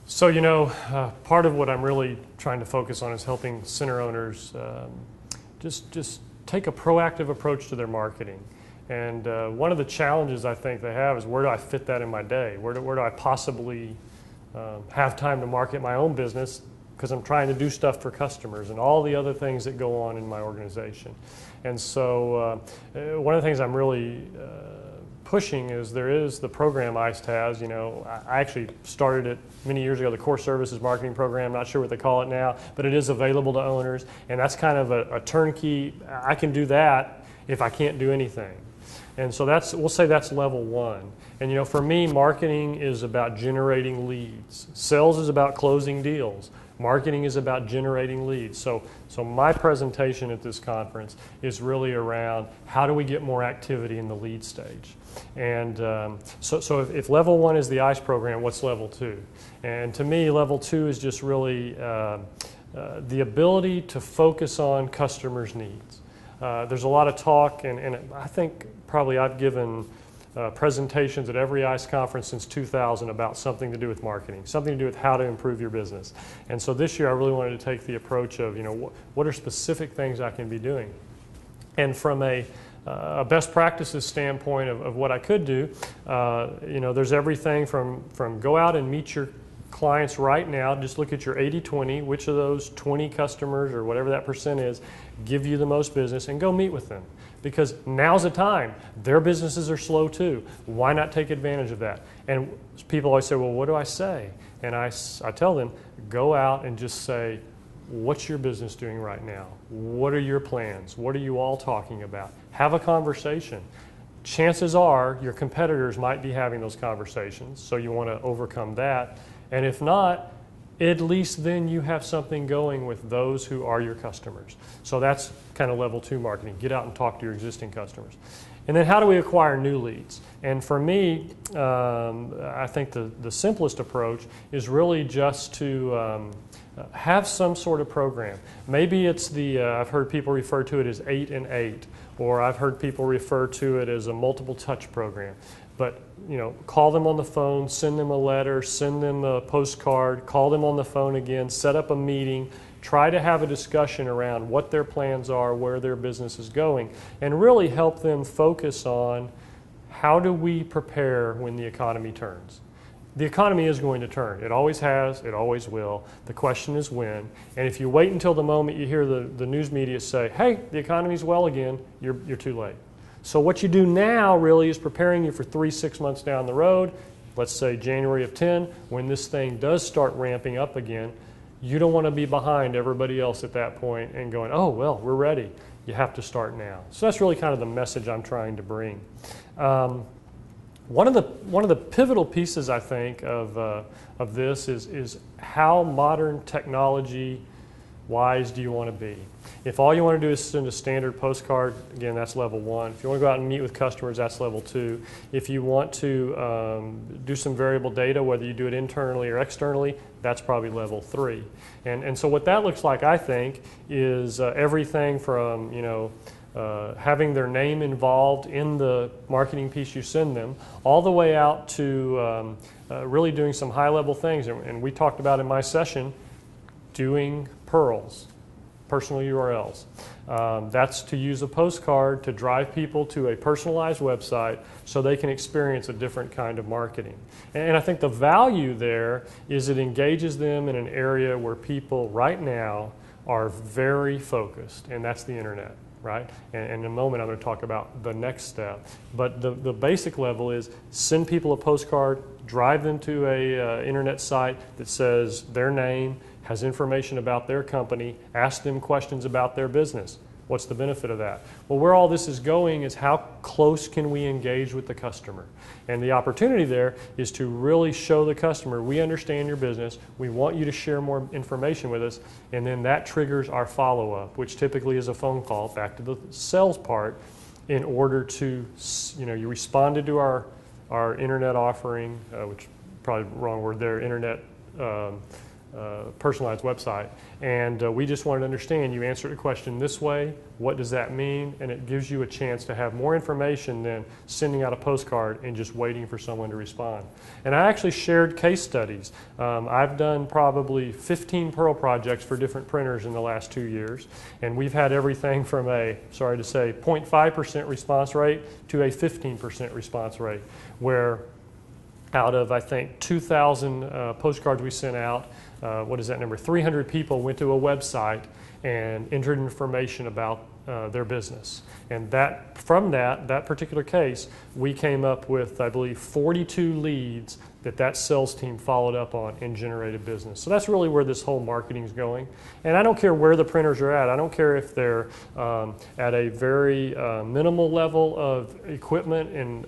So, part of what I'm really trying to focus on is helping center owners just take a proactive approach to their marketing. And one of the challenges I think they have is, where do I fit that in my day? Where do I possibly have time to market my own business, because I'm trying to do stuff for customers and all the other things that go on in my organization. And so one of the things I'm really pushing is, there is the program ICE has. I actually started it many years ago, the Core Services Marketing Program, not sure what they call it now, but it is available to owners, and that's kind of a turnkey. I can do that if I can't do anything. And so we'll say that's level one. And for me, marketing is about generating leads. Sales is about closing deals. Marketing is about generating leads. So my presentation at this conference is really around, how do we get more activity in the lead stage? And so if level one is the ICE program, what's level two? And to me, level two is just really the ability to focus on customers' needs. There's a lot of talk, and I think probably I've given presentations at every ICE conference since 2000 about something to do with marketing, something to do with how to improve your business. And so this year I really wanted to take the approach of, what are specific things I can be doing? And from a best practices standpoint of what I could do, there's everything from go out and meet your clients right now. Just look at your 80-20, which of those 20 customers or whatever that percent is give you the most business, and go meet with them. Because now's the time. Their businesses are slow too. Why not take advantage of that? And people always say, well, what do I say? And I tell them, go out and just say, what's your business doing right now? What are your plans? What are you all talking about? Have a conversation. Chances are your competitors might be having those conversations, so you want to overcome that. And if not, at least then you have something going with those who are your customers. So that's kind of level two marketing. Get out and talk to your existing customers. And then, how do we acquire new leads? And for me, I think the simplest approach is really just to have some sort of program. Maybe it's I've heard people refer to it as 8 and 8, or I've heard people refer to it as a multiple touch program. But call them on the phone, send them a letter, send them a postcard, call them on the phone again, set up a meeting, try to have a discussion around what their plans are, where their business is going, and really help them focus on, how do we prepare when the economy turns? The economy is going to turn. It always has, it always will. The question is when. And if you wait until the moment you hear the news media say, hey, the economy's well again, you're too late. So what you do now really is preparing you for 3-6 months down the road, let's say January of 10, when this thing does start ramping up again. You don't want to be behind everybody else at that point and going, oh, well, we're ready. You have to start now. So that's really kind of the message I'm trying to bring. One of the pivotal pieces, I think, of this is how modern technology wise do you want to be? If all you want to do is send a standard postcard, again, that's level one. If you want to go out and meet with customers, that's level two. If you want to do some variable data, whether you do it internally or externally, that's probably level three. And so what that looks like, I think, is everything from having their name involved in the marketing piece you send them, all the way out to really doing some high-level things. And we talked about in my session, doing PURLs, personal URLs. That's to use a postcard to drive people to a personalized website so they can experience a different kind of marketing. And I think the value there is it engages them in an area where people right now are very focused, and that's the internet. Right? And in a moment I'm going to talk about the next step. But the basic level is send people a postcard, drive them to a internet site that says their name, has information about their company, ask them questions about their business. What's the benefit of that? Well, where all this is going is, how close can we engage with the customer? And the opportunity there is to really show the customer, we understand your business, we want you to share more information with us, and then that triggers our follow-up, which typically is a phone call, back to the sales part, in order to, you responded to our internet offering, which probably the wrong word there, internet personalized website. And we just wanted to understand, you answered the question this way, what does that mean? And it gives you a chance to have more information than sending out a postcard and just waiting for someone to respond. And I actually shared case studies. I've done probably 15 Pearl projects for different printers in the last 2 years. And we've had everything from a, sorry to say, 0.5% response rate to a 15% response rate, where out of, I think, 2,000 postcards we sent out, what is that number? 300 people went to a website and entered information about their business. And that, from that particular case, we came up with, I believe, 42 leads that sales team followed up on and generated business. So that's really where this whole marketing is going. And I don't care where the printers are at. I don't care if they're at a very minimal level of equipment and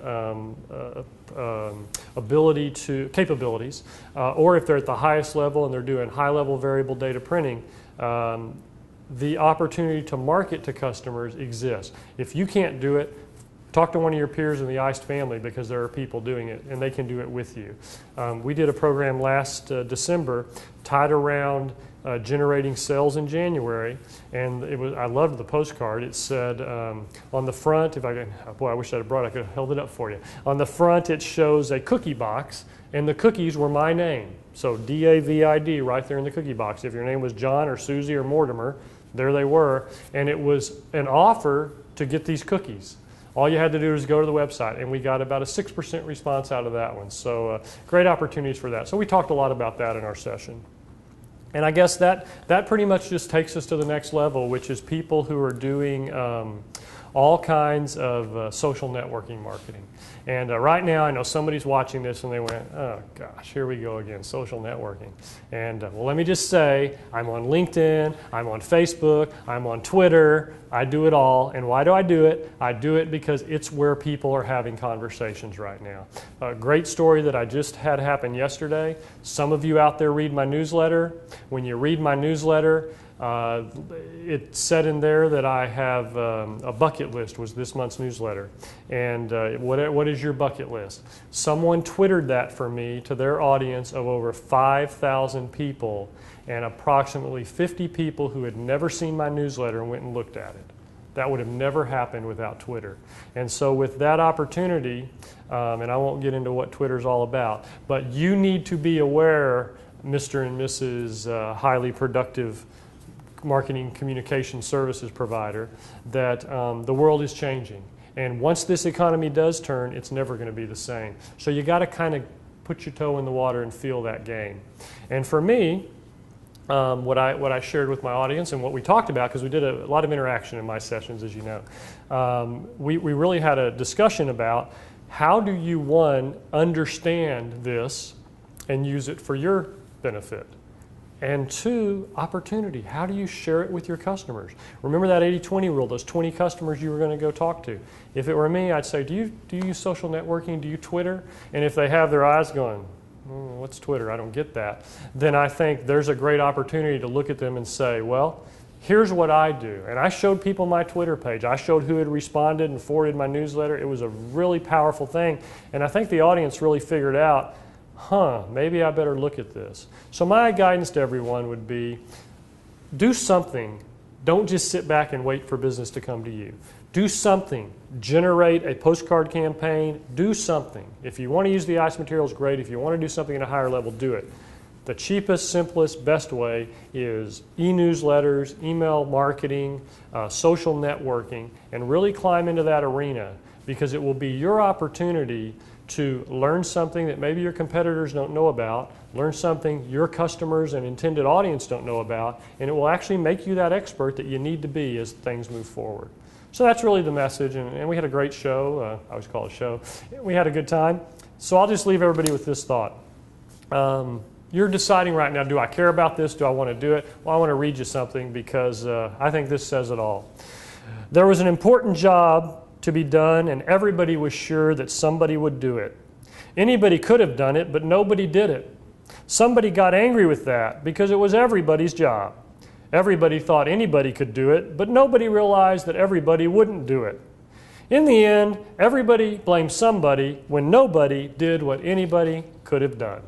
capabilities, or if they're at the highest level and they're doing high-level variable data printing. The opportunity to market to customers exists. If you can't do it, talk to one of your peers in the ICE family, because there are people doing it and they can do it with you. We did a program last December tied around generating sales in January, and I loved the postcard. It said on the front, I wish I could have held it up for you. On the front it shows a cookie box, and the cookies were my name. So DAVID right there in the cookie box. If your name was John or Susie or Mortimer, there they were, and it was an offer to get these cookies. All you had to do was go to the website, and we got about a 6% response out of that one. So great opportunities for that. So we talked a lot about that in our session. And I guess that pretty much just takes us to the next level, which is people who are doing all kinds of social networking marketing. And right now, I know somebody's watching this and they went, oh gosh, here we go again, social networking. And well, let me just say, I'm on LinkedIn, I'm on Facebook, I'm on Twitter, I do it all. And why do I do it? I do it because it's where people are having conversations right now. A great story that I just had happen yesterday. Some of you out there read my newsletter. When you read my newsletter, it said in there that I have a bucket list was this month's newsletter. And what is your bucket list? Someone Twittered that for me to their audience of over 5,000 people, and approximately 50 people who had never seen my newsletter and went and looked at it. That would have never happened without Twitter. And so with that opportunity, and I won't get into what Twitter's all about, but you need to be aware, Mr. and Mrs. Highly productive marketing communication services provider, that the world is changing. And once this economy does turn, it's never going to be the same. So you got to kind of put your toe in the water and feel that game. And for me, what I shared with my audience and what we talked about, because we did a lot of interaction in my sessions, as you know, we really had a discussion about how do you, one, understand this and use it for your benefit? And two, opportunity. How do you share it with your customers? Remember that 80-20 rule, those 20 customers you were going to go talk to. If it were me, I'd say, do you use social networking? Do you Twitter? And if they have their eyes going, what's Twitter? I don't get that. Then I think there's a great opportunity to look at them and say, well, here's what I do. And I showed people my Twitter page. I showed who had responded and forwarded my newsletter. It was a really powerful thing. And I think the audience really figured out, maybe I better look at this. So my guidance to everyone would be, do something. Don't just sit back and wait for business to come to you. Do something. Generate a postcard campaign. Do something. If you want to use the ICE materials, great. If you want to do something at a higher level, do it. The cheapest, simplest, best way is e-newsletters, email marketing, social networking, and really climb into that arena, because it will be your opportunity to learn something that maybe your competitors don't know about, learn something your customers and intended audience don't know about, and it will actually make you that expert that you need to be as things move forward. So that's really the message, and we had a great show. I always call it a show. We had a good time. So I'll just leave everybody with this thought. You're deciding right now, do I care about this? Do I want to do it? Well, I want to read you something, because I think this says it all. There was an important job to be done, and everybody was sure that somebody would do it. Anybody could have done it, but nobody did it. Somebody got angry with that because it was everybody's job. Everybody thought anybody could do it, but nobody realized that everybody wouldn't do it. In the end, everybody blamed somebody when nobody did what anybody could have done.